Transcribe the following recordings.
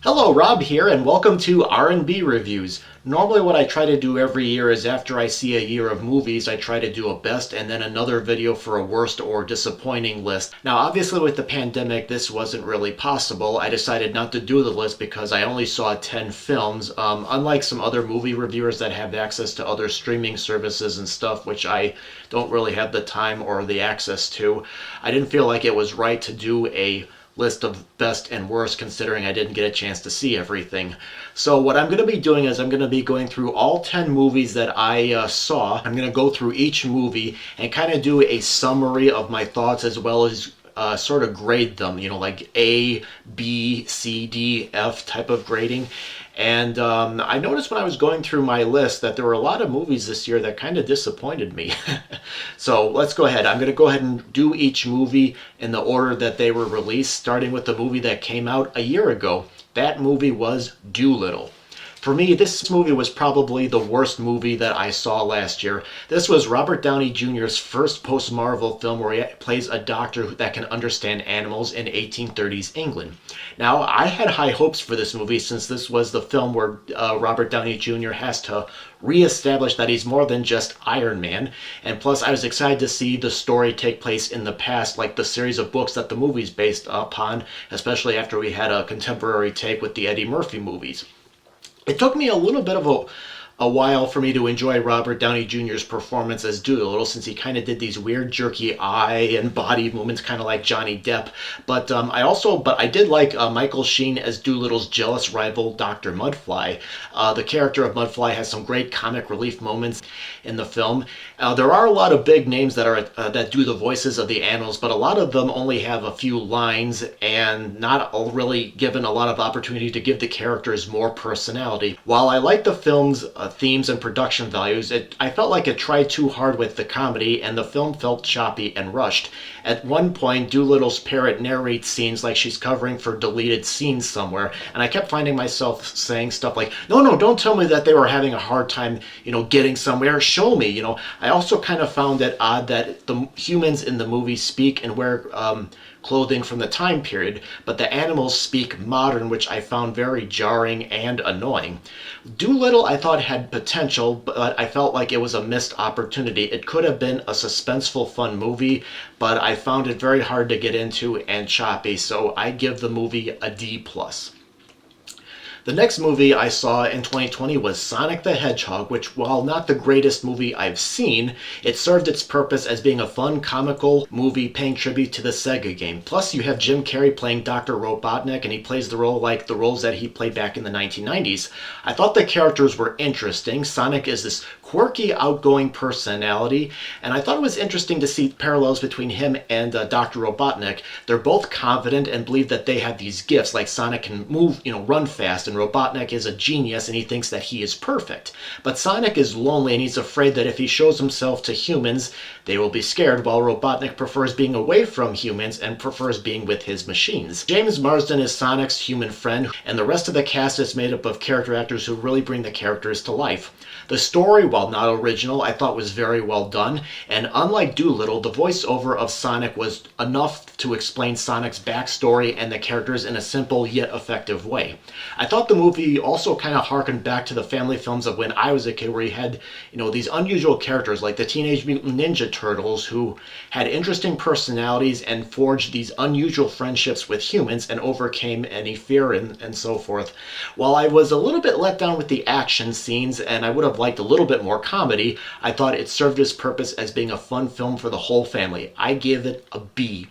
Hello, Rob here, and welcome to R&B Reviews. Normally what I try to do every year is after I see a year of movies, I try to do a best and then another video for a worst or disappointing list. Now, obviously with the pandemic, this wasn't really possible. I decided not to do the list because I only saw 10 films. Unlike some other movie reviewers that have access to other streaming services and stuff, which I don't really have the time or the access to, I didn't feel like it was right to do a list of best and worst considering I didn't get a chance to see everything. So what I'm going to be doing is I'm going to be going through all 10 movies that I saw. I'm going to go through each movie and kind of do a summary of my thoughts as well as sort of grade them, like A, B, C, D, F type of grading. And I noticed when I was going through my list that there were a lot of movies this year that kind of disappointed me. So let's go ahead. I'm going to go ahead and do each movie in the order that they were released, starting with the movie that came out a year ago. That movie was Dolittle. For me, this movie was probably the worst movie that I saw last year. This was Robert Downey Jr.'s first post-Marvel film where he plays a doctor that can understand animals in 1830s England. Now, I had high hopes for this movie since this was the film where Robert Downey Jr. has to reestablish that he's more than just Iron Man. And plus, I was excited to see the story take place in the past, like the series of books that the movie's based upon, especially after we had a contemporary take with the Eddie Murphy movies. It took me a little bit of a while for me to enjoy Robert Downey Jr.'s performance as Dolittle, since he kind of did these weird jerky eye and body movements kind of like Johnny Depp. But I did like Michael Sheen as Dolittle's jealous rival Dr. Mudfly. The character of Mudfly has some great comic relief moments in the film. There are a lot of big names that do the voices of the animals, but a lot of them only have a few lines and not really given a lot of opportunity to give the characters more personality. While I like the film's themes and production values, I felt like it tried too hard with the comedy, and the film felt choppy and rushed. At one point, Dolittle's parrot narrates scenes like she's covering for deleted scenes somewhere, and I kept finding myself saying stuff like, no, don't tell me that they were having a hard time, getting somewhere. Show me, I also kind of found it odd that the humans in the movie speak and wear clothing from the time period, but the animals speak modern, which I found very jarring and annoying. Dolittle, I thought, had potential, but I felt like it was a missed opportunity. It could have been a suspenseful, fun movie, but I found it very hard to get into and choppy, so I give the movie a D+. The next movie I saw in 2020 was Sonic the Hedgehog, which, while not the greatest movie I've seen, it served its purpose as being a fun, comical movie paying tribute to the Sega game. Plus, you have Jim Carrey playing Dr. Robotnik, and he plays the role like the roles that he played back in the 1990s. I thought the characters were interesting. Sonic is this quirky, outgoing personality, and I thought it was interesting to see parallels between him and Dr. Robotnik. They're both confident and believe that they have these gifts, like Sonic can move, run fast, and Robotnik is a genius and he thinks that he is perfect. But Sonic is lonely and he's afraid that if he shows himself to humans, they will be scared, while Robotnik prefers being away from humans and prefers being with his machines. James Marsden is Sonic's human friend, and the rest of the cast is made up of character actors who really bring the characters to life. The story, while not original, I thought was very well done, and unlike Dolittle, the voiceover of Sonic was enough to explain Sonic's backstory and the characters in a simple yet effective way. I thought the movie also kind of harkened back to the family films of when I was a kid, where you had, these unusual characters like the Teenage Mutant Ninja Turtles who had interesting personalities and forged these unusual friendships with humans and overcame any fear and so forth. While I was a little bit let down with the action scenes and I would have liked a little bit more comedy, I thought it served its purpose as being a fun film for the whole family. I give it a B.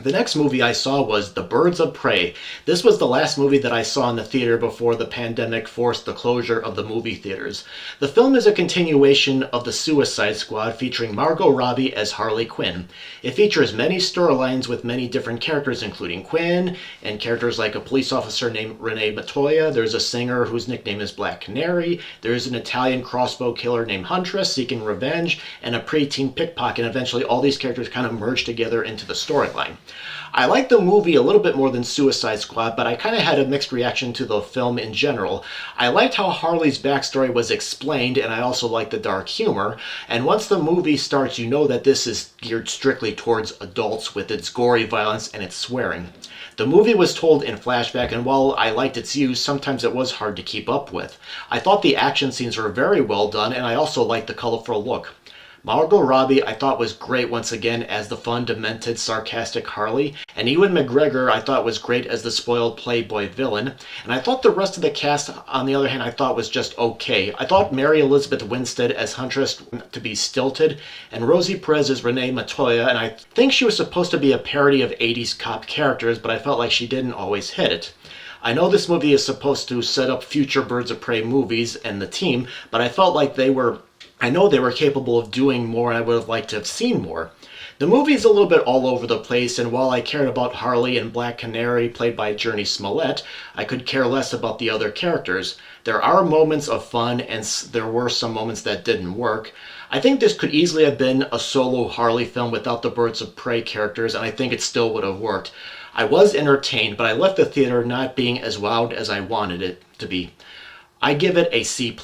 The next movie I saw was The Birds of Prey. This was the last movie that I saw in the theater before the pandemic forced the closure of the movie theaters. The film is a continuation of The Suicide Squad, featuring Margot Robbie as Harley Quinn. It features many storylines with many different characters, including Quinn, and characters like a police officer named Renee Montoya. There's a singer whose nickname is Black Canary. There's an Italian crossbow killer named Huntress seeking revenge, and a preteen pickpocket. And eventually all these characters kind of merge together into the storyline. I liked the movie a little bit more than Suicide Squad, but I kind of had a mixed reaction to the film in general. I liked how Harley's backstory was explained, and I also liked the dark humor. And once the movie starts, you know that this is geared strictly towards adults with its gory violence and its swearing. The movie was told in flashback, and while I liked its use, sometimes it was hard to keep up with. I thought the action scenes were very well done, and I also liked the colorful look. Margot Robbie I thought was great once again as the fun, demented, sarcastic Harley, and Ewan McGregor I thought was great as the spoiled playboy villain, and I thought the rest of the cast, on the other hand, I thought was just okay. I thought Mary Elizabeth Winstead as Huntress to be stilted, and Rosie Perez as Renee Montoya, and I think she was supposed to be a parody of 80s cop characters, but I felt like she didn't always hit it. I know this movie is supposed to set up future Birds of Prey movies and the team, but I felt like I know they were capable of doing more, and I would have liked to have seen more. The movie's a little bit all over the place, and while I cared about Harley and Black Canary, played by Journey Smollett, I could care less about the other characters. There are moments of fun, and there were some moments that didn't work. I think this could easily have been a solo Harley film without the Birds of Prey characters, and I think it still would have worked. I was entertained, but I left the theater not being as wowed as I wanted it to be. I give it a C+.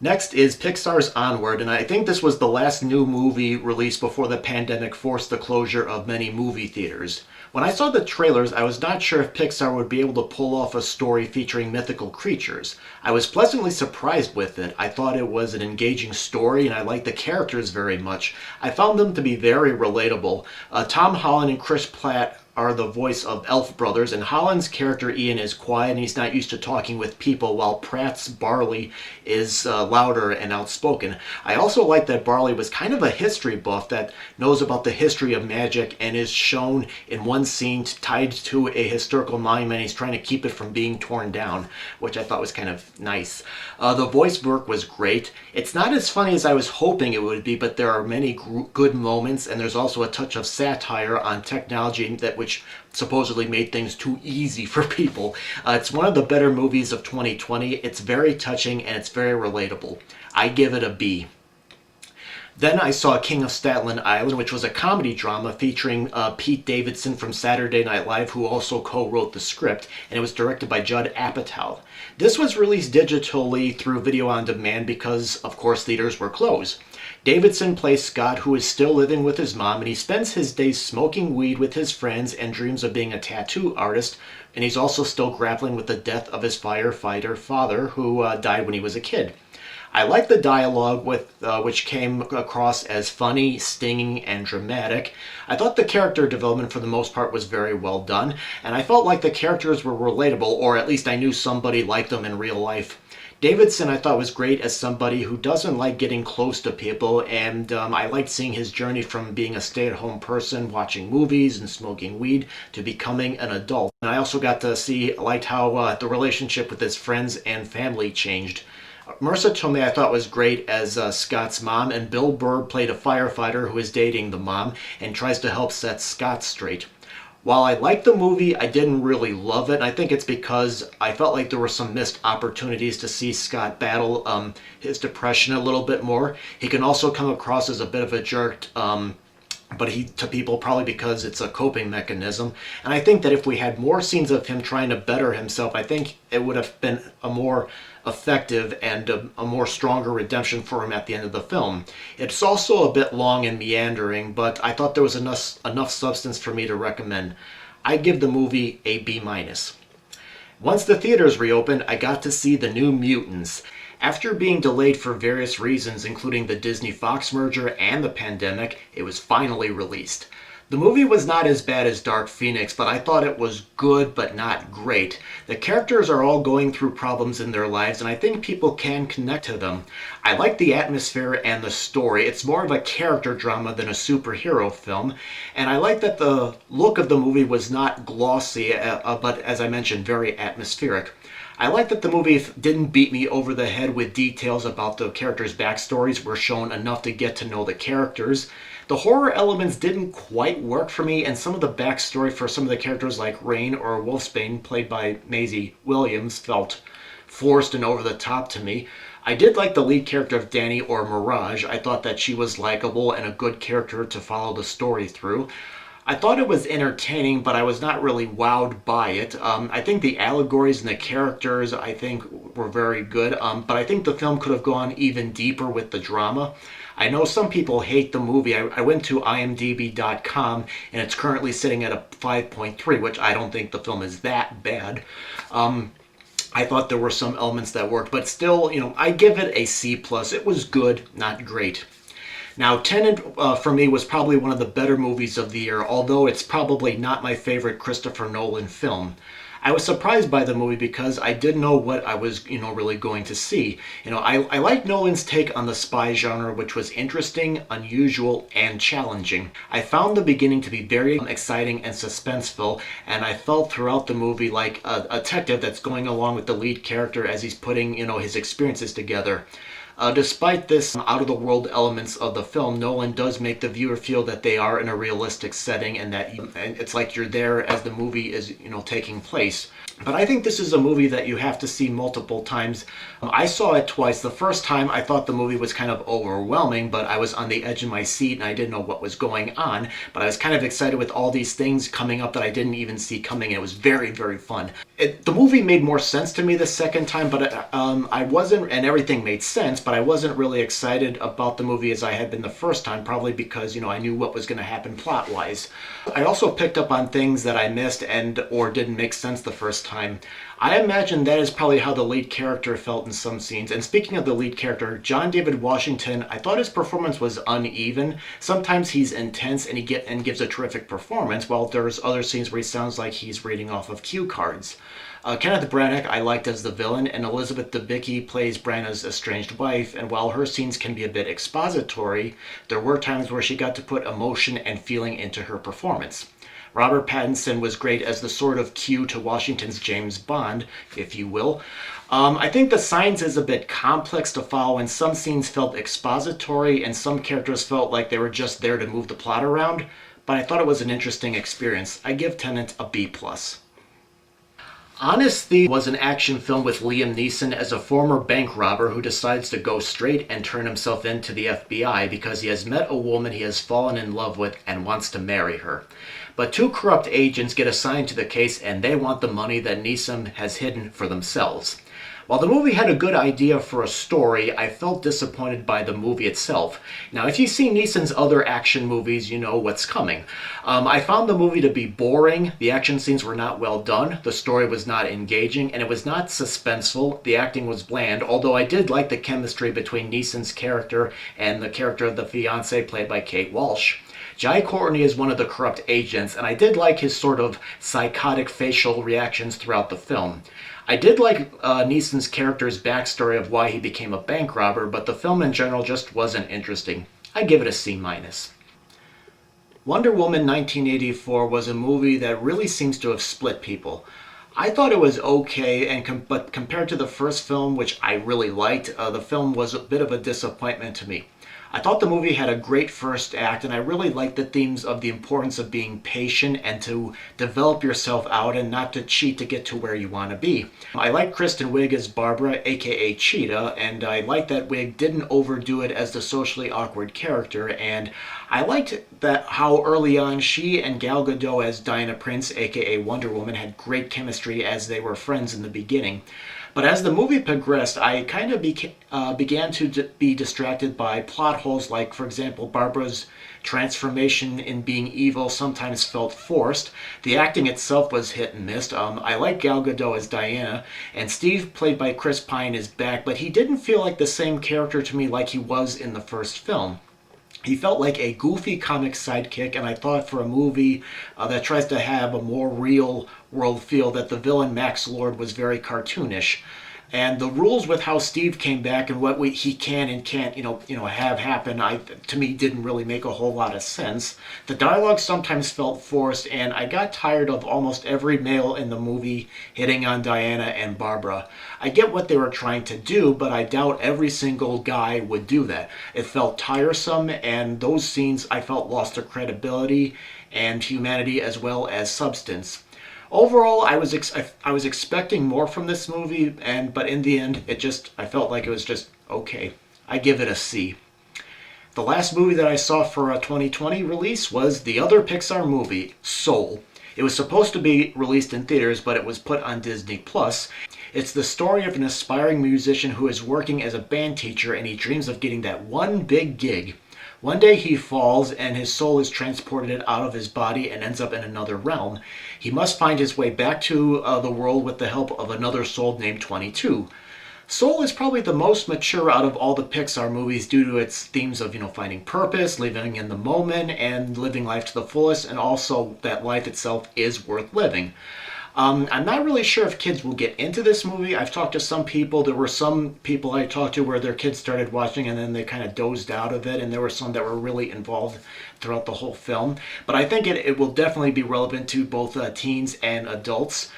Next is Pixar's Onward, and I think this was the last new movie released before the pandemic forced the closure of many movie theaters. When I saw the trailers, I was not sure if Pixar would be able to pull off a story featuring mythical creatures. I was pleasantly surprised with it. I thought it was an engaging story, and I liked the characters very much. I found them to be very relatable. Tom Holland and Chris Pratt are the voice of Elf Brothers, and Holland's character Ian is quiet and he's not used to talking with people, while Pratt's Barley is louder and outspoken. I also like that Barley was kind of a history buff that knows about the history of magic and is shown in one scene tied to a historical monument. He's trying to keep it from being torn down, which I thought was kind of nice. The voice work was great. It's not as funny as I was hoping it would be, but there are many good moments, and there's also a touch of satire on technology which supposedly made things too easy for people. It's one of the better movies of 2020. It's very touching and it's very relatable. I give it a B. Then I saw King of Stateline Island, which was a comedy drama featuring Pete Davidson from Saturday Night Live, who also co-wrote the script, and it was directed by Judd Apatow. This was released digitally through video on demand because, of course, theaters were closed. Davidson plays Scott, who is still living with his mom, and he spends his days smoking weed with his friends and dreams of being a tattoo artist, and he's also still grappling with the death of his firefighter father, who died when he was a kid. I like the dialogue which came across as funny, stinging, and dramatic. I thought the character development for the most part was very well done, and I felt like the characters were relatable, or at least I knew somebody like them in real life. Davidson I thought was great as somebody who doesn't like getting close to people, and I liked seeing his journey from being a stay-at-home person, watching movies and smoking weed, to becoming an adult. And I also got to liked how the relationship with his friends and family changed. Marissa Tomei I thought was great as Scott's mom, and Bill Burr played a firefighter who is dating the mom and tries to help set Scott straight. While I liked the movie, I didn't really love it, and I think it's because I felt like there were some missed opportunities to see Scott battle his depression a little bit more. He can also come across as a bit of a jerk, to people, probably because it's a coping mechanism. And I think that if we had more scenes of him trying to better himself, I think it would have been a more effective and a more stronger redemption for him at the end of the film. It's also a bit long and meandering, but I thought there was enough substance for me to recommend. I give the movie a B-. Once the theaters reopened, I got to see the new Mutants. After being delayed for various reasons, including the Disney-Fox merger and the pandemic, it was finally released. The movie was not as bad as Dark Phoenix, but I thought it was good but not great. The characters are all going through problems in their lives, and I think people can connect to them. I like the atmosphere and the story. It's more of a character drama than a superhero film, and I like that the look of the movie was not glossy, but as I mentioned, very atmospheric. I like that the movie didn't beat me over the head with details about the characters' backstories. Were shown enough to get to know the characters. The horror elements didn't quite work for me, and some of the backstory for some of the characters like Rain or Wolfsbane, played by Maisie Williams, felt forced and over the top to me. I did like the lead character of Danny, or Mirage. I thought that she was likable and a good character to follow the story through. I thought it was entertaining, but I was not really wowed by it. I think the allegories and the characters, I think, were very good, but I think the film could have gone even deeper with the drama. I know some people hate the movie. I went to imdb.com and it's currently sitting at a 5.3, which I don't think the film is that bad. I thought there were some elements that worked, but still, I give it a C+. It was good, not great. Now, Tenant, for me, was probably one of the better movies of the year, although it's probably not my favorite Christopher Nolan film. I was surprised by the movie because I didn't know what I was, really going to see. I like Nolan's take on the spy genre, which was interesting, unusual, and challenging. I found the beginning to be very exciting and suspenseful, and I felt throughout the movie like a detective that's going along with the lead character as he's putting, his experiences together. Despite this out-of-the-world elements of the film, Nolan does make the viewer feel that they are in a realistic setting and that and it's like you're there as the movie is, taking place. But I think this is a movie that you have to see multiple times. I saw it twice. The first time I thought the movie was kind of overwhelming, but I was on the edge of my seat and I didn't know what was going on. But I was kind of excited with all these things coming up that I didn't even see coming. It was very, very fun. The movie made more sense to me the second time, but I wasn't, and everything made sense, but I wasn't really excited about the movie as I had been the first time, probably because, I knew what was going to happen plot-wise. I also picked up on things that I missed and or didn't make sense the first time. I imagine that is probably how the lead character felt in some scenes. And speaking of the lead character, John David Washington, I thought his performance was uneven. Sometimes he's intense and gives a terrific performance, while there's other scenes where he sounds like he's reading off of cue cards. Kenneth Branagh I liked as the villain, and Elizabeth Debicki plays Branagh's estranged wife, and while her scenes can be a bit expository, there were times where she got to put emotion and feeling into her performance. Robert Pattinson was great as the sort of cue to Washington's James Bond, if you will. I think the science is a bit complex to follow, and some scenes felt expository, and some characters felt like they were just there to move the plot around, but I thought it was an interesting experience. I give Tenet a B+. Honest Thief was an action film with Liam Neeson as a former bank robber who decides to go straight and turn himself in to the FBI because he has met a woman he has fallen in love with and wants to marry her. But two corrupt agents get assigned to the case and they want the money that Neeson has hidden for themselves. While the movie had a good idea for a story, I felt disappointed by the movie itself. Now, if you've seen Neeson's other action movies, you know what's coming. I found the movie to be boring, the action scenes were not well done, the story was not engaging, and it was not suspenseful, the acting was bland, although I did like the chemistry between Neeson's character and the character of the fiancée played by Kate Walsh. Jai Courtney is one of the corrupt agents, and I did like his sort of psychotic facial reactions throughout the film. I did like Neeson's character's backstory of why he became a bank robber, but the film in general just wasn't interesting. I give it a C-. Wonder Woman 1984 was a movie that really seems to have split people. I thought it was okay, but compared to the first film, which I really liked, the film was a bit of a disappointment to me. I thought the movie had a great first act, and I really liked the themes of the importance of being patient and to develop yourself out and not to cheat to get to where you want to be. I like Kristen Wiig as Barbara, aka Cheetah, and I liked that Wiig didn't overdo it as the socially awkward character, and I liked that how early on she and Gal Gadot as Diana Prince, aka Wonder Woman, had great chemistry as they were friends in the beginning. But as the movie progressed, I kind of began to be distracted by plot holes like, for example, Barbara's transformation in being evil sometimes felt forced. The acting itself was hit and miss. I like Gal Gadot as Diana, and Steve, played by Chris Pine, is back, but he didn't feel like the same character to me like he was in the first film. He felt like a goofy comic sidekick, and I thought for a movie that tries to have a more real world feel that the villain Max Lord was very cartoonish. And the rules with how Steve came back and what he can and can't, have happen, to me didn't really make a whole lot of sense. The dialogue sometimes felt forced, and I got tired of almost every male in the movie hitting on Diana and Barbara. I get what they were trying to do, but I doubt every single guy would do that. It felt tiresome, and those scenes I felt lost their credibility and humanity as well as substance. Overall, I was expecting more from this movie, but in the end, I felt like it was just okay. I give it a C. The last movie that I saw for a 2020 release was the other Pixar movie, Soul. It was supposed to be released in theaters, but it was put on Disney Plus. It's the story of an aspiring musician who is working as a band teacher, and he dreams of getting that one big gig. One day he falls and his soul is transported out of his body and ends up in another realm. He must find his way back to the world with the help of another soul named 22. Soul is probably the most mature out of all the Pixar movies due to its themes of, finding purpose, living in the moment, and living life to the fullest, and also that life itself is worth living. I'm not really sure if kids will get into this movie. I've talked to some people. There were some people I talked to where their kids started watching and then they kind of dozed out of it, and there were some that were really involved throughout the whole film. But I think it will definitely be relevant to both teens and adults.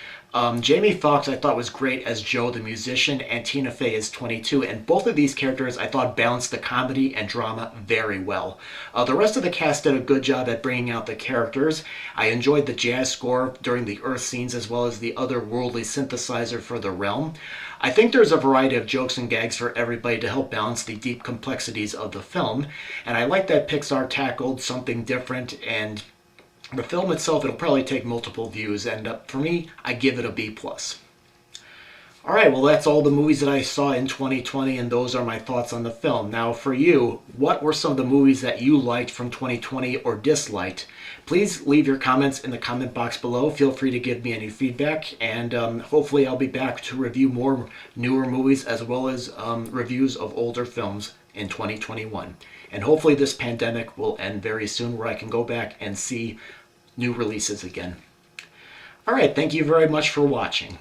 Jamie Foxx I thought was great as Joe the musician, and Tina Fey as 22, and both of these characters I thought balanced the comedy and drama very well. The rest of the cast did a good job at bringing out the characters. I enjoyed the jazz score during the Earth scenes as well as the otherworldly synthesizer for the realm. I think there's a variety of jokes and gags for everybody to help balance the deep complexities of the film, and I like that Pixar tackled something different, and the film itself, it'll probably take multiple views, and for me, I give it a B+. Alright, well that's all the movies that I saw in 2020, and those are my thoughts on the film. Now for you, what were some of the movies that you liked from 2020 or disliked? Please leave your comments in the comment box below. Feel free to give me any feedback, and hopefully I'll be back to review more newer movies as well as reviews of older films in 2021. And hopefully this pandemic will end very soon where I can go back and see new releases again. Alright, thank you very much for watching.